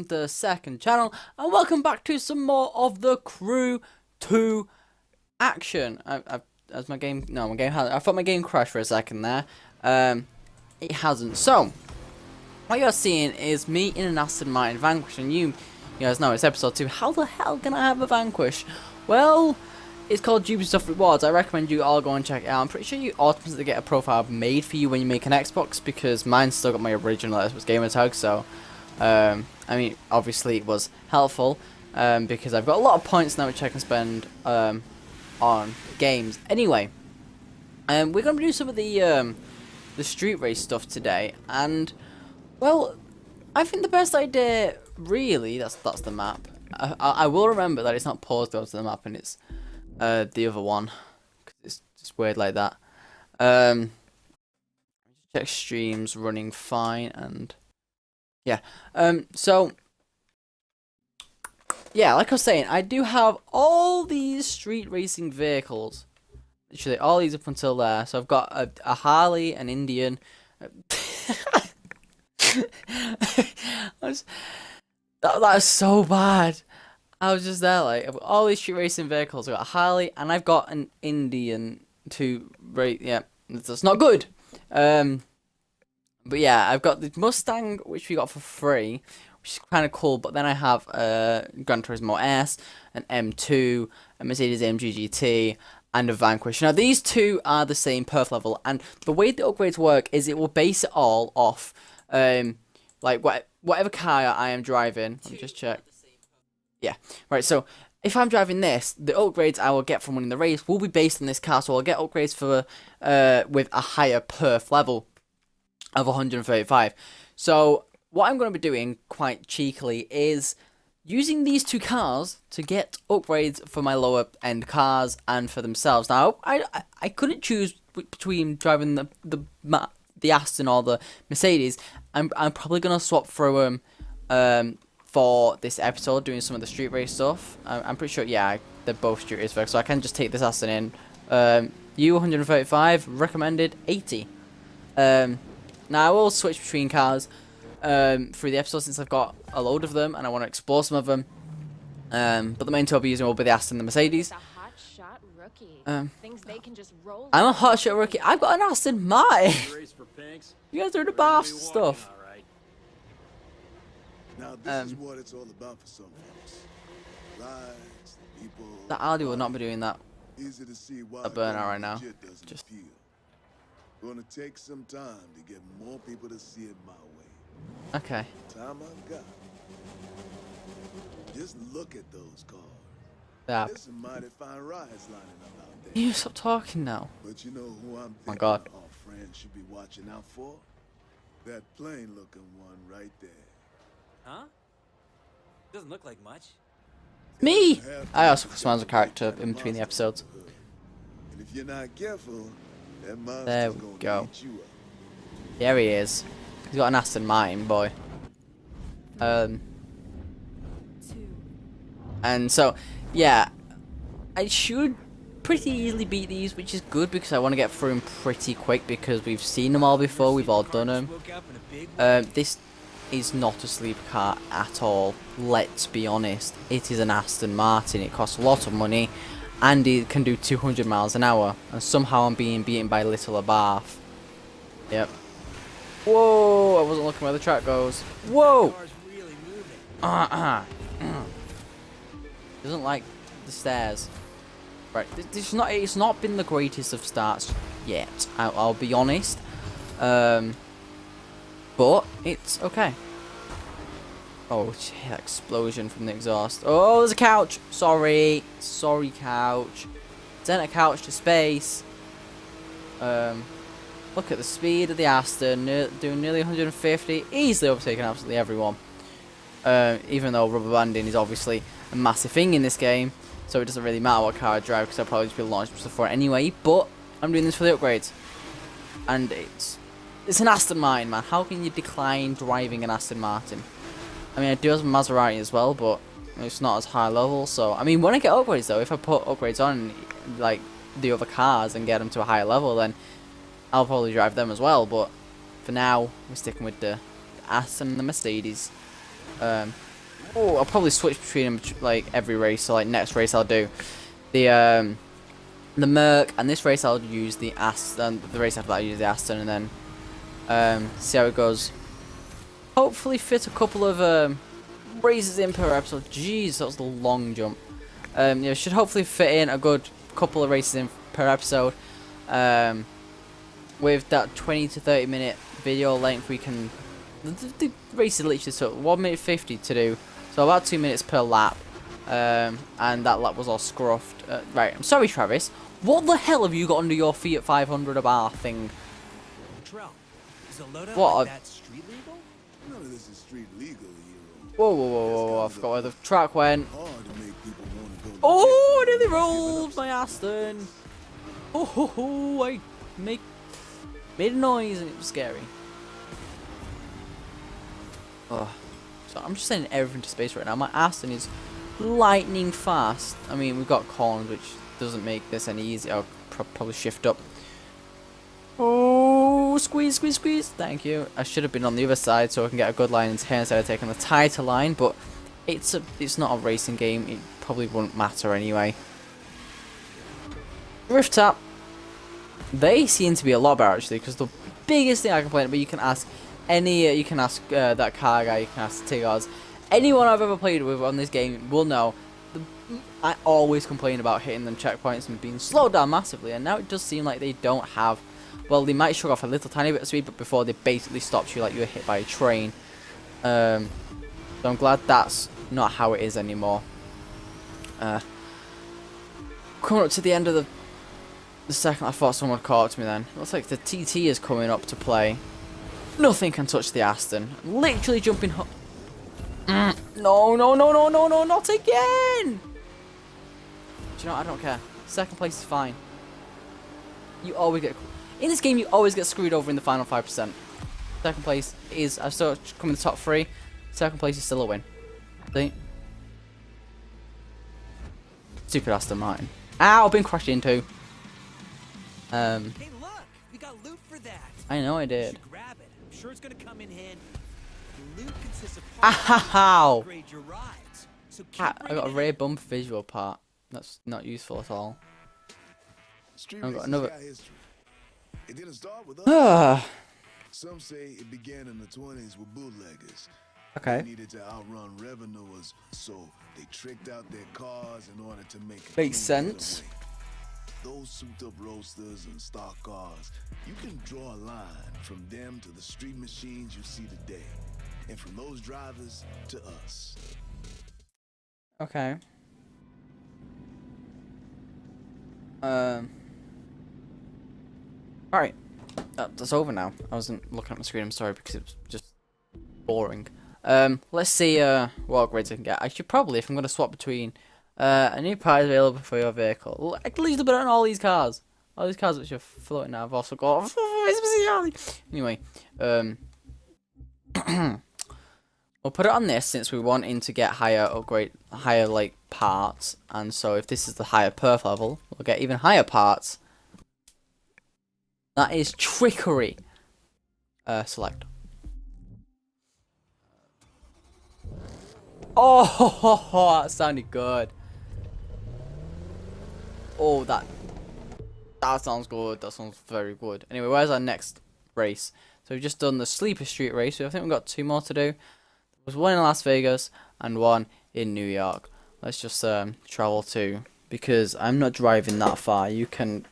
the second channel, and welcome back to some more of the Crew 2 action. As my game, no, my game has. I thought my game crashed for a second there. It hasn't. So, what you're seeing is me in an Aston Martin Vanquish, and you guys know it's episode 2. How the hell can I have a Vanquish? Well, it's called Ubisoft Rewards. I recommend you all go and check it out. I'm pretty sure you automatically get a profile made for you when you make an Xbox, because mine's still got my original Xbox gamer tag. So, I mean, obviously it was helpful because I've got a lot of points now which I can spend on games. Anyway, we're gonna do some of the street race stuff today, and well, I think the best idea, really, that's the map. I will remember that it's not paused onto the map, and it's the other one, cause it's just weird like that. Check streams running fine, and yeah. So yeah, like I was saying, I do have all these street racing vehicles. Literally all these up until there. So I've got a Harley, an Indian. That is so bad. I was just there, like, I've got all these street racing vehicles. I've got a Harley and I've got an Indian to rate. Yeah, that's not good. But yeah, I've got the Mustang, which we got for free, which is kind of cool. But then I have Gran Turismo S, an M2, a Mercedes AMG GT, and a Vanquish. Now these two are the same perf level, and the way the upgrades work is it will base it all off, like whatever car I am driving. Let me just check. Yeah, right. So if I'm driving this, the upgrades I will get from winning the race will be based on this car. So I'll get upgrades for with a higher perf level of 135. So what I'm going to be doing quite cheekily is using these two cars to get upgrades for my lower end cars and for themselves. Now I couldn't choose between driving the Aston or the Mercedes. I'm probably going to swap through them for this episode, doing some of the street race stuff. I'm pretty sure, yeah, they're both street race vehicles, so I can just take this Aston in. You 135, recommended 80. Now I will switch between cars through the episode since I've got a load of them and I want to explore some of them. But the main two I'll be using will be the Aston and the Mercedes. I'm a hot shot rookie. I've got an Aston Martin. You guys are the bath stuff. Now this is what it's all about for some folks. Lives, people. That Audi will not be doing that. Easy to see why A burnout right now. Just appeal. Gonna take some time to get more people to see it my way. Okay. Time I've got. Just look at those cars. Yeah. There's some mighty fine rides lining up out there. You stop talking now. But you know who I'm thinking My God. our friends should be watching out for? That plain looking one right there. Huh? Doesn't look like much. Me! I also customize a character in between the episodes. And if you're not careful, that monster's There we gonna go. eat you up. There he is. He's got an Aston Martin, boy. And so, yeah, I should pretty easily beat these, which is good because I want to get through them pretty quick because we've seen them all before, we've all done them. This is not a sleeper car at all, let's be honest. It is an Aston Martin, it costs a lot of money, and it can do 200 miles an hour, and somehow I'm being beaten by Little Abarth. Yep. Whoa, I wasn't looking where the track goes. Whoa! Doesn't like the stairs. Right, it's not been the greatest of starts yet, I'll be honest. But it's okay. Oh, shit, explosion from the exhaust. Oh, there's a couch. Sorry, couch. Sent a couch to space. Look at the speed of the Aston, doing nearly 150, easily overtaking absolutely everyone. Even though rubber banding is obviously a massive thing in this game, so it doesn't really matter what car I drive because I'll probably just be launching stuff for it anyway. But I'm doing this for the upgrades, and it's an Aston Martin, man. How can you decline driving an Aston Martin? I mean, I do have a Maserati as well, but it's not as high level. So, I mean, when I get upgrades, though, if I put upgrades on, like, the other cars and get them to a higher level, then I'll probably drive them as well. But for now, we're sticking with the Aston and the Mercedes. Oh, I'll probably switch between them like every race. So like next race I'll do the Merc, and this race I'll use the Aston. The race after that I'll use the Aston, and then see how it goes. Hopefully fit a couple of races in per episode. Jeez, that was a long jump. Yeah, should hopefully fit in a good couple of races in per episode. With that 20 to 30 minute video length, we can. The race is literally so 1 minute 50 to do, so about 2 minutes per lap. And that lap was all scruffed. Right, I'm sorry, Travis. What the hell have you got under your feet at 500 a bar thing? Trell, is a loadout What like a- that street legal? None of this is street legal, hero. Whoa, whoa, whoa, whoa, whoa! I forgot where the track went. Hard to make people want to go. Oh, I nearly rolled my Aston. Oh, ho, ho, I made a noise and it was scary. Oh, so I'm just sending everything to space right now. My Aston is lightning fast. I mean, we've got corners, which doesn't make this any easier. I'll probably shift up. Oh, squeeze, squeeze, squeeze. Thank you. I should have been on the other side so I can get a good line into here instead of taking the tighter line, but it's not a racing game. It probably wouldn't matter anyway. Rift Tap. They seem to be a lot better actually, because the biggest thing I complain about, you can ask any, you can ask that car guy, you can ask Tigars, anyone I've ever played with on this game will know. I always complain about hitting them checkpoints and being slowed down massively, and now it does seem like they don't have. Well, they might shrug off a little tiny bit of speed, but before they basically stopped you like you were hit by a train. So I'm glad that's not how it is anymore. Coming up to the end of the second, I thought someone caught me then. Looks like the TT is coming up to play. Nothing can touch the Aston. Literally jumping. No, no, no, no, no, no, not again! Do you know what? I don't care. Second place is fine. You always get. In this game, you always get screwed over in the final 5%. Second place is. I still come in the top 3. Second place is still a win. See? Stupid Aston Martin. Ow, I've been crashed into. Hey, look, we got loot for that. I know I You did. should grab it. I'm sure it's gonna come in handy. The loot consists of Ow! parts to upgrade your rides. So keep I got a bringing it rare in. bump visual part. That's not useful at all. Street I've got racing's another- got history. It didn't start with us. Ah. Some say it began in the 20s with bootleggers. Okay. They needed to outrun revenuers, so they tricked out their cars in order to make a Makes clean sense. getaway. Those souped-up roadsters and stock cars, you can draw a line from them to the street machines you see today, and from those drivers to us. Okay. Alright. That's over now. I wasn't looking at my screen, I'm sorry, because it was just boring. Let's see what upgrades I can get. I should probably, if I'm going to swap between a new prize available for your vehicle. At least a bit on all these cars. All these cars which are floating now, I've also got. Anyway, we'll put it on this since we're wanting to get higher like parts, and so if this is the higher perf level, we'll get even higher parts. That is trickery. Select. Oh, that sounded good. Oh, that sounds good. That sounds very good. Anyway, where's our next race? So we've just done the Sleeper Street race. So I think we've got 2 more to do. There was one in Las Vegas and one in New York. Let's just travel to, because I'm not driving that far. You can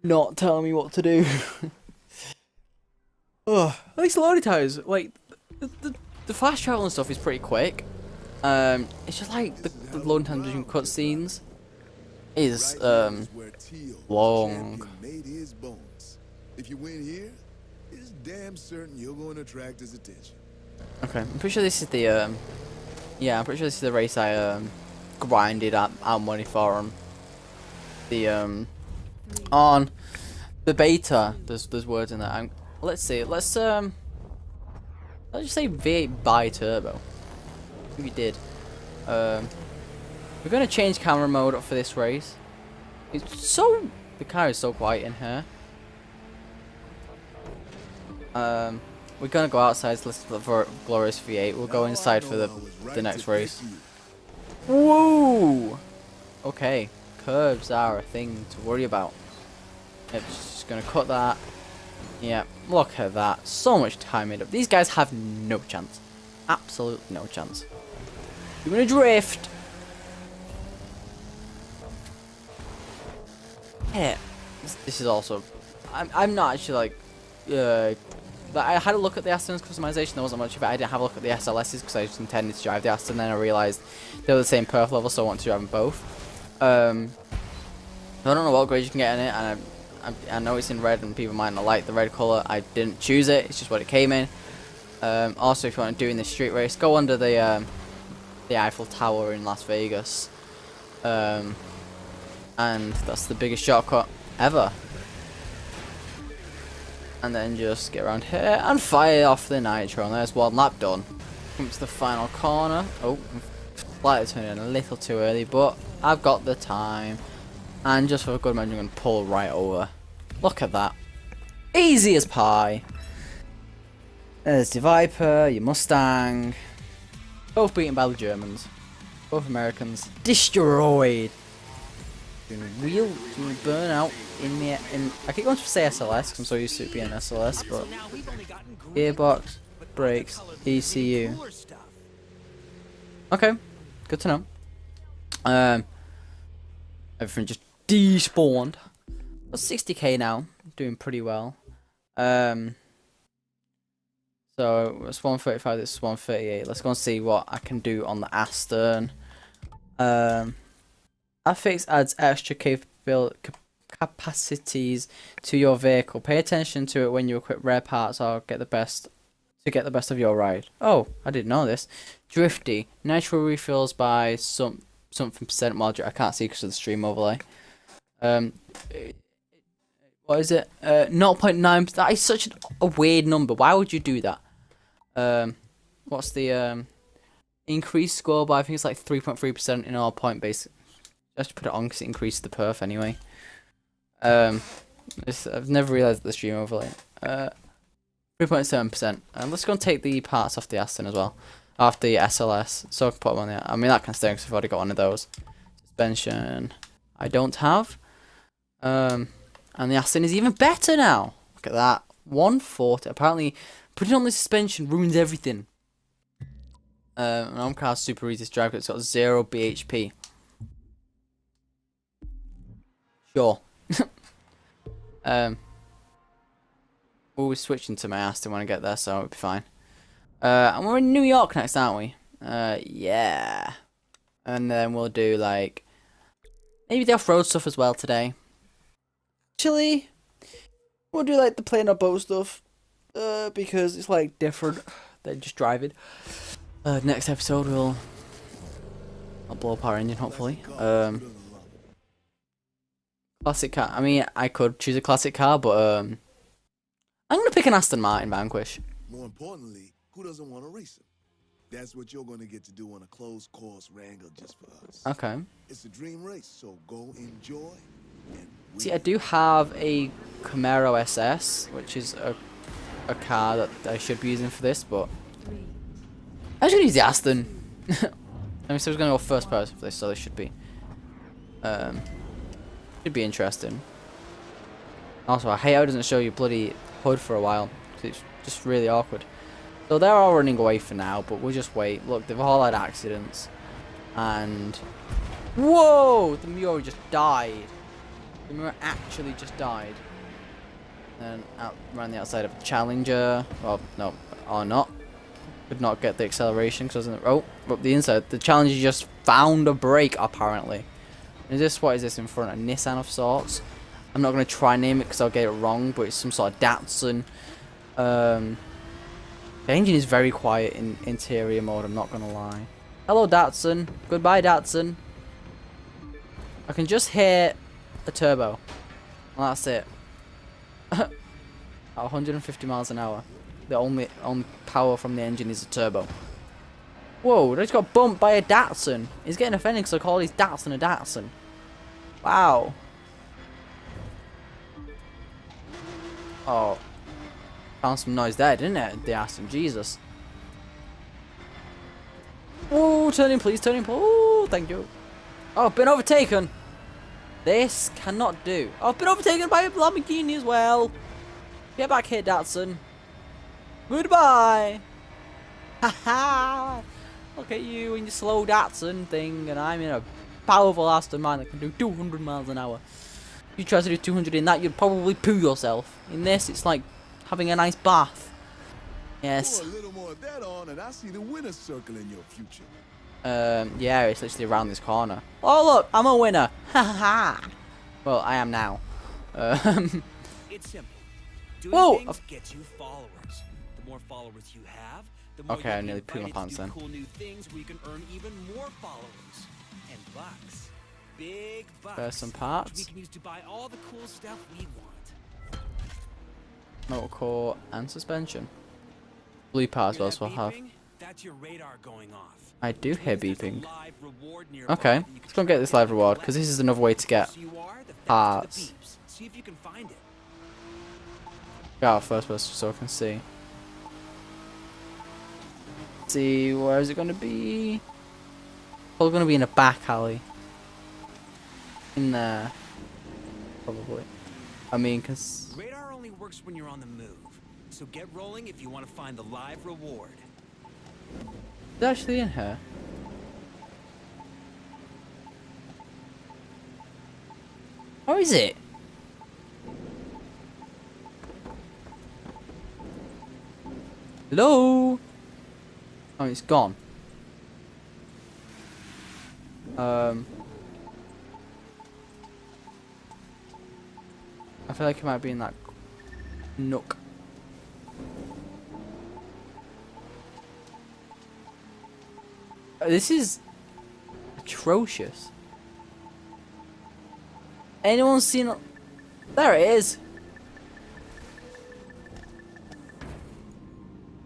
not tell me what to do. Oh, at least the loading times, like the fast travel and stuff is pretty quick. It's just like the loading times between cutscenes is Right here is where Teal, the long. champion, made his bones. If you win here, it's damn certain you're going to attract his attention. Okay, I'm pretty sure this is the yeah, I'm pretty sure this is the race I grinded out money for on the beta. There's words in that. Let's see. Let's just say V8 bi turbo. We did. We're gonna change camera mode up for this race. It's so the car is so quiet in here. we're gonna go outside to listen to the glorious V8. We'll go inside for the next race. Whoa! Okay, curves are a thing to worry about. Yep, just gonna cut that. Yeah, look at that. So much time made up. These guys have no chance. Absolutely no chance. You're gonna drift. Yeah. This is also. I'm not actually like. But I had a look at the Aston's customization. There wasn't much of it. I didn't have a look at the SLS's because I just intended to drive the Aston. Then I realised they were the same perf level, so I wanted to drive them both. I don't know what grade you can get in it, and I know it's in red, and people might not like the red colour. I didn't choose it. It's just what it came in. Also, if you want to do in this street race, go under the Eiffel Tower in Las Vegas, and that's the biggest shortcut ever. And then just get around here and fire off the nitro. And there's one lap done. Come to the final corner. Oh, slightly turning in a little too early, but I've got the time. And just for a good measure, I'm going to pull right over. Look at that. Easy as pie. There's your Viper, your Mustang. Both beaten by the Germans. Both Americans. Destroyed. Doing burnout in I keep going to say SLS because I'm so used to it being SLS, but gearbox, brakes, ECU. Okay, good to know. Everything just despawned. Got 60k now, doing pretty well. So it's 135. This is 138. Let's go and see what I can do on the Aston. Affix adds extra capacities to your vehicle. Pay attention to it when you equip rare parts or get the best of your ride. Oh, I didn't know this. Drifty. Nitro refills by something percent module. I can't see because of the stream overlay. What is it? 0.9. That is such a weird number. Why would you do that? What's the increased score by? I think it's like 3.3% in all point based. Just put it on because it increased the perf anyway. I've never realised the stream overlay. 3.7%. Let's go and take the parts off the Aston as well. Off the SLS. So I can put them on there. I mean, that can stay because I've already got one of those. Suspension. I don't have. And the Aston is even better now. Look at that. 140. Apparently, putting on the suspension ruins everything. An Omcar super easy to drive because it's got 0 bhp. Sure. We'll be switching to my Aston when I get there, so it'll be fine. And we're in New York next, aren't we? Yeah. And then we'll do like maybe the off-road stuff as well today. Actually, we'll do like the plane or boat stuff. Because it's like different than just driving. Next episode I'll blow up our engine hopefully. Classic car. I mean, I could choose a classic car, but I'm gonna pick an Aston Martin Vanquish. More importantly, who doesn't want to race him? That's what you're going to get to do on a closed course wrangle just for us. Okay. It's a dream race, so go enjoy. And See, I do have a Camaro SS, which is a car that I should be using for this, but I should use the Aston. I mean, so I was gonna go first person for this, so this should be interesting. Also, I hate how it doesn't show you bloody hood for a while. It's just really awkward. So they're all running away for now, but we'll just wait. Look, they've all had accidents. And... whoa! The Miura just died. The Miura actually just died. And out around the outside of the Challenger. Well, no, or not. Could not get the acceleration because wasn't. Oh, up the inside. The Challenger just found a brake apparently. Is this, what is this in front? A Nissan of sorts? I'm not going to try and name it because I'll get it wrong, but it's some sort of Datsun. The engine is very quiet in interior mode, I'm not going to lie. Hello Datsun. Goodbye Datsun. I can just hear a turbo. Well, that's it. At 150 miles an hour. The only power from the engine is a turbo. Whoa, I just got bumped by a Datsun. He's getting offended because I call his Datsun a Datsun. Wow. Oh. Found some noise there, didn't it? The Aston, Jesus. Oh, turning please, turning please. Oh, thank you. Oh, I've been overtaken. This cannot do. Oh, I've been overtaken by a Lamborghini as well. Get back here, Datsun. Goodbye. Haha. Look at you and your slow Datsun thing, and I'm in a powerful Aston man that can do 200 miles an hour. If you try to do 200 in that, you'd probably poo yourself. In this, it's like having a nice bath. Yes. Pour a little more of that on, and I see the winner's circle in your future. Yeah, it's literally around this corner. Oh look, I'm a winner. Ha. Well, I am now. It's simple. Doing Whoa! things gets you followers. The more followers you have, the more Okay, you'll I be nearly pooed my invited pants to do then. cool new things where you can earn even more followers and bucks. Big bucks. There's some Which we parts. can use to buy all the cool stuff we want. Motor core and suspension. Blue parts we Hear that also have. beeping? That's your radar going off. I do Which hear means there's a beeping. live reward nearby Okay, that you let's can go and get track this down live and reward, collect. because this is another way to get The closer you are, the faster parts. the beeps. See if you can find it. Get out first person so I can see. See, where is it going to be? Probably going to be in a back alley. In there. Probably. I mean, because... Radar only works when you're on the move. So get rolling if you want to find the live reward. It's actually in here. Or is it? Hello? Oh, it's gone. I feel like it might be in that nook. This is atrocious. Anyone seen? There it is.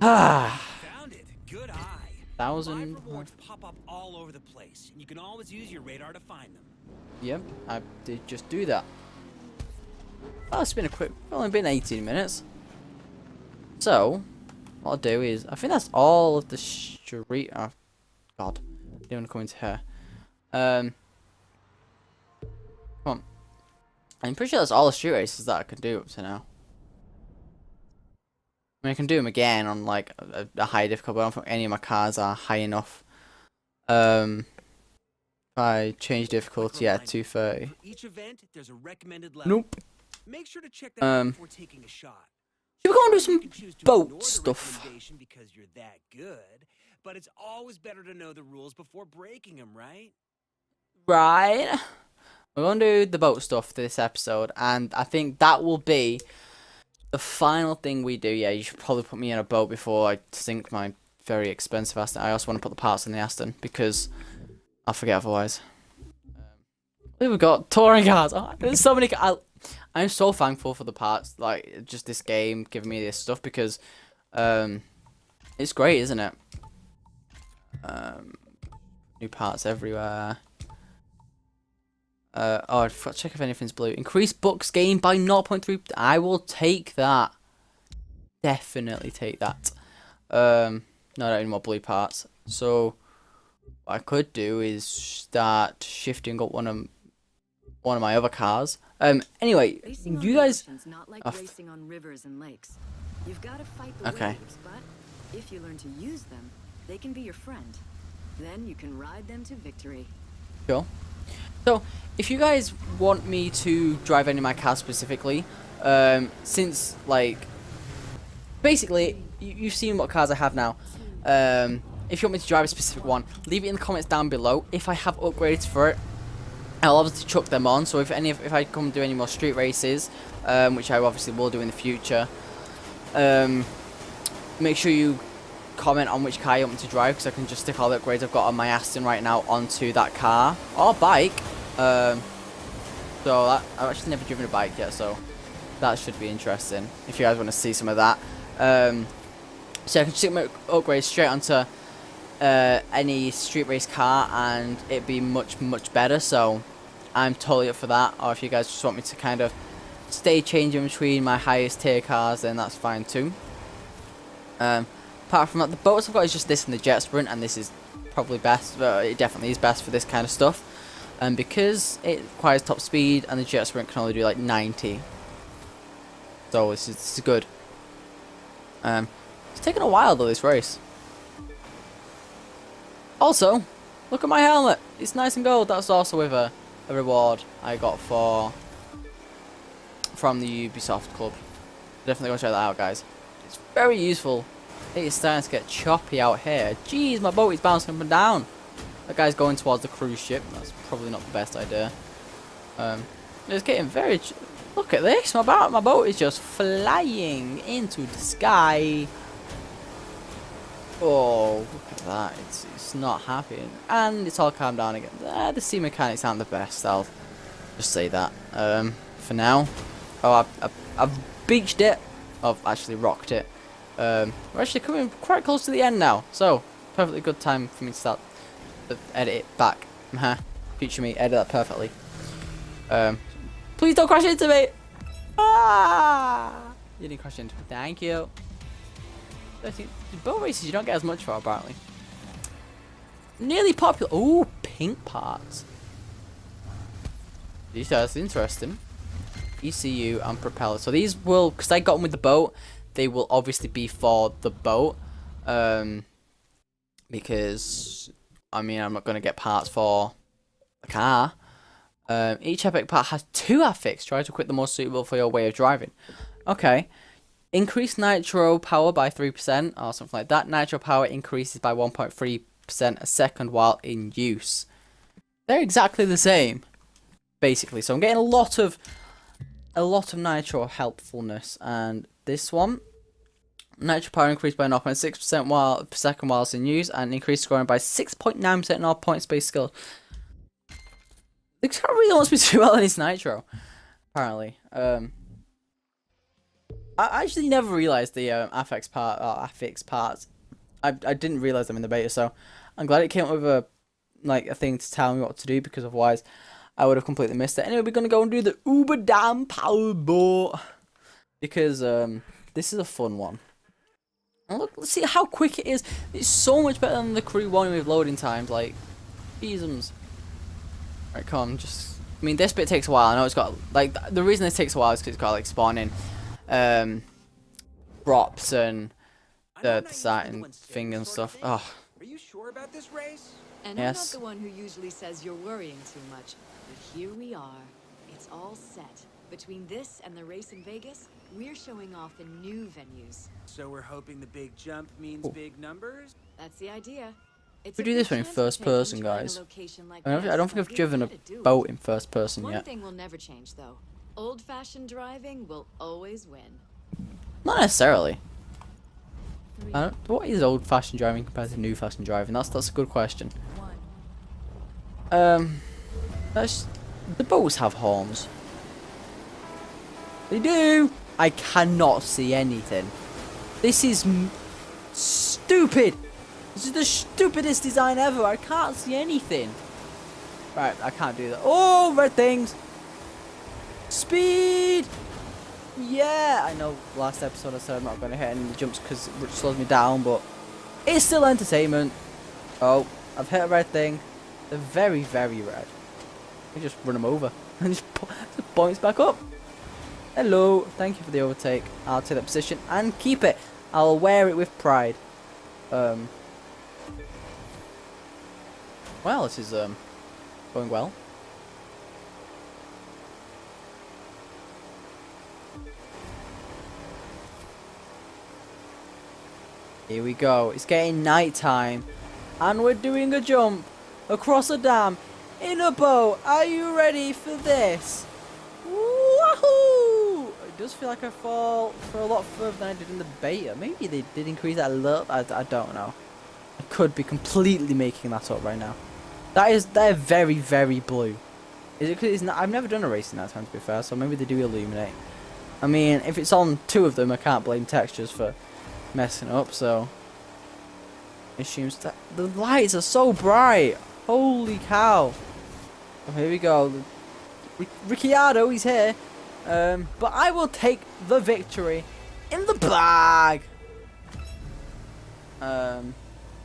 Ah, Found it. Good eye. Live thousand. rewards pop up all over the place, and you can always use your radar to find them. Yep, I did just do that. Oh, it's been a quick. Only been 18 minutes. So, what I'll do is, I think that's all of the street. Oh, God, I don't want to come into here. Come on. I'm pretty sure that's all the street races that I can do up to now. I mean, I can do them again on like a high difficulty, but I don't think any of my cars are high enough. If I change difficulty, yeah, 230. For each event, there's a recommended level. Nope. Make sure to check that out before taking a shot. Should we go and do You some can choose to boat ignore the stuff? recommendation because you're that good, but it's always better to know the rules before breaking them, right? Right. We're going to do the boat stuff this episode, and I think that will be the final thing we do. Yeah, you should probably put me in a boat before I sink my very expensive Aston. I also want to put the parts in the Aston, because I'll forget otherwise. We've got touring cars. Oh, there's so many. I'm so thankful for the parts, like just this game giving me this stuff, because it's great, isn't it? New parts everywhere. Oh, I forgot to check if anything's blue. Increase books gained by 0.3. I will take that. Definitely take that. No, not any more blue parts. So what I could do is start shifting up one of my other cars. Anyway, Racing on you the guys. ocean's not like Oh, racing on rivers and lakes. You've got to fight the Okay. waves, but if you learn to use them, they can be your friend. Then you can ride them to victory. Sure. So, if you guys want me to drive any of my cars specifically, since, like, basically, you've seen what cars I have now. If you want me to drive a specific one, leave it in the comments down below. If I have upgrades for it, I'll obviously chuck them on. So if I come do any more street races, which I obviously will do in the future, make sure you comment on which car you want me to drive, because I can just stick all the upgrades I've got on my Aston right now onto that car or bike. So that, I've actually never driven a bike yet, so that should be interesting if you guys want to see some of that. So I can stick my upgrades straight onto any street race car, and it'd be much better. So I'm totally up for that. Or if you guys just want me to kind of stay changing between my highest tier cars, then that's fine too. Apart from that, the boats I've got is just this and the jet sprint, and this is probably best. It definitely is best for this kind of stuff. And because it requires top speed, and the jet sprint can only do like 90. So this is good. It's taken a while though, this race. Also, look at my helmet. It's nice and gold. That's also with a reward I got from the Ubisoft Club. Definitely go check that out, guys. It's very useful. It is starting to get choppy out here. Jeez, my boat is bouncing up and down. That guy's going towards the cruise ship. That's probably not the best idea. It's getting very... Look at this. My boat is just flying into the sky. Oh, look at that. It's not happy. And it's all calmed down again. The sea mechanics aren't the best. I'll just say that. For now. Oh, I've beached it. I've actually rocked it. We're actually coming quite close to the end now. So, perfectly good time for me to start to edit it back. Future me, edit that perfectly. Please don't crash into me! Ah! You didn't crash into me. Thank you. Boat races you don't get as much for, apparently. Nearly popular. Ooh, pink parts. That's interesting. ECU and propeller. So these will, because I got them with the boat, they will obviously be for the boat. Because, I mean, I'm not going to get parts for the car. Each epic part has 2 affix. Try to equip the most suitable for your way of driving. Okay. Increase nitro power by 3% or something like that. Nitro power increases by 1.3% a second while in use. They're exactly the same, basically. So I'm getting a lot of nitro helpfulness. And this one, nitro power increased by 0.6% per second whilst in use, and increased scoring by 6.9% in all points-based skills. This guy really wants me to do well in his nitro, apparently. I actually never realised the affix parts. I didn't realise them in the beta, so I'm glad it came up with a thing to tell me what to do, because otherwise I would have completely missed it. Anyway, we're gonna go and do the Uber Dam Power Boat, because this is a fun one. And look, let's see how quick it is. It's so much better than the Crew 1 with loading times, like, Jesus. Right, come on, I mean, this bit takes a while. I know it's got, like, the reason this takes a while is because it's got, like, spawning props and the sighting thing and stuff. Oh. Are you sure about this race? And Yes. I'm not the one who usually says you're worrying too much. But here we are. It's all set. Between this and the race in Vegas, we're showing off in new venues. So we're hoping the big jump means big numbers? That's the idea. It's We a do good this one in chance first to change person, trying a guys. location like I this, don't think but I've we've driven a gotta do it. boat in first person One yet. thing will never change, though. Old-fashioned driving will always win. Not necessarily. What is old-fashioned driving compared to new-fashioned driving? That's a good question. The boats have horns. They do. I cannot see anything. This is stupid. This is the stupidest design ever. I can't see anything. Right, I can't do that. Oh, red things. Speed. Yeah, I know last episode I said I'm not going to hit any jumps because it slows me down, but it's still entertainment. Oh, I've hit a red thing. They're very, very red. I just run them over and just points back up. Hello, thank you for the overtake. I'll take that position and keep it. I'll wear it with pride. Well, this is going well. Here we go. It's getting night time, and we're doing a jump across a dam in a boat. Are you ready for this? Woohoo! It does feel like I fall for a lot further than I did in the beta. Maybe they did increase that a little. I don't know. I could be completely making that up right now. They're very, very blue. Is it because it's not? I've never done a race in that time, to be fair, so maybe they do illuminate. I mean, if it's on 2 of them, I can't blame textures for messing up, so it seems that the lights are so bright. Holy cow. Oh, here we go. Ricciardo, he's here. But I will take the victory in the bag.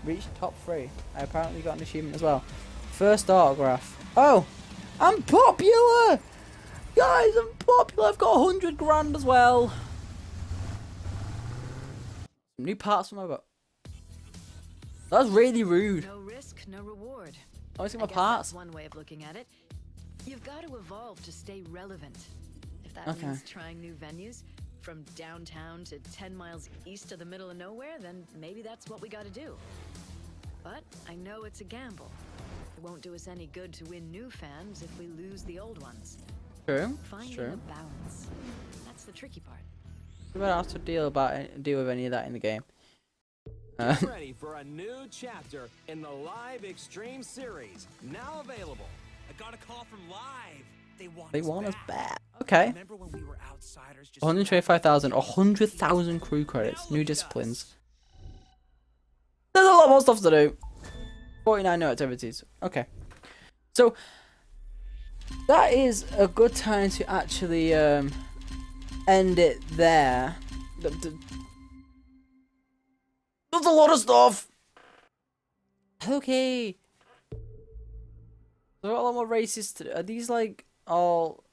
reached top 3. I apparently got an achievement as well. First autograph. Oh, I'm popular, guys. I'm popular. I've got 100 grand as well. New parts for my boat. That's really rude. No risk, no reward. I want to see my I guess parts. that's one way of looking at it. You've got to evolve to stay relevant. If that Okay. means trying new venues, from downtown to 10 miles east of the middle of nowhere, then maybe that's what we got to do. But I know it's a gamble. It won't do us any good to win new fans if we lose the old ones. True. It's Finding true. a balance. That's the tricky part. We don't have to deal with any of that in the game. Get ready for a new chapter in the Live Extreme series, now available. I got a call from Live. They want us back. Okay. Remember when we were outsiders? Just 125,000, 100,000 crew credits, new disciplines. There's a lot more stuff to do. 49 new activities. Okay. So, that is a good time to actually end it there. There's a lot of stuff. Okay. There are a lot more races to do. Are these like all...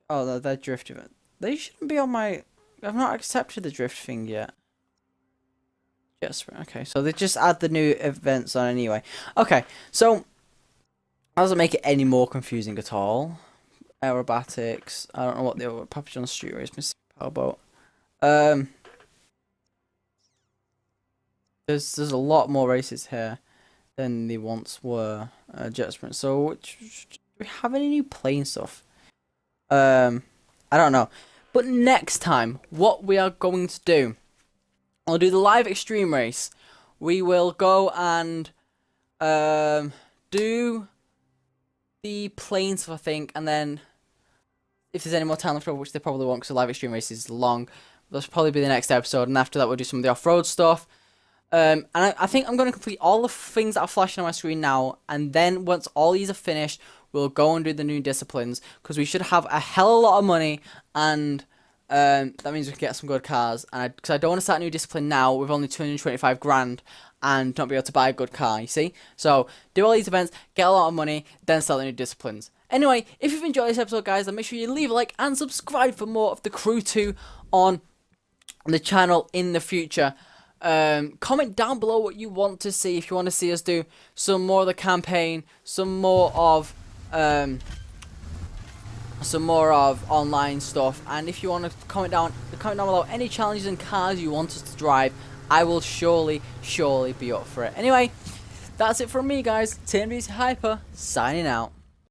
Oh, they're drift event. They shouldn't be on my... I've not accepted the drift thing yet. Yes, okay. So they just add the new events on anyway. Okay, so... That doesn't make it any more confusing at all. Aerobatics. I don't know what the other Papa John's Street Race, Mr. Powerboat. There's a lot more races here than they once were. Jet Sprint. So, do we have any new plane stuff? I don't know. But next time, what we are going to do, I'll do the live extreme race. We will go and do the plane stuff, I think, and then if there's any more time left over, which they probably won't, because the live extreme race is long, that'll probably be the next episode, and after that we'll do some of the off-road stuff. And I think I'm going to complete all the things that are flashing on my screen now, and then once all these are finished, we'll go and do the new disciplines, because we should have a hell of a lot of money, and that means we can get some good cars. And because I don't want to start a new discipline now with only 225 grand and not be able to buy a good car, you see? So do all these events, get a lot of money, then start the new disciplines. Anyway, if you've enjoyed this episode, guys, then make sure you leave a like and subscribe for more of the Crew 2 on the channel in the future. Comment down below what you want to see. If you want to see us do some more of the campaign, some more of online stuff, and if you want to comment down below any challenges and cars you want us to drive, I will surely be up for it. Anyway, that's it from me, guys. TMD's Hyper signing out.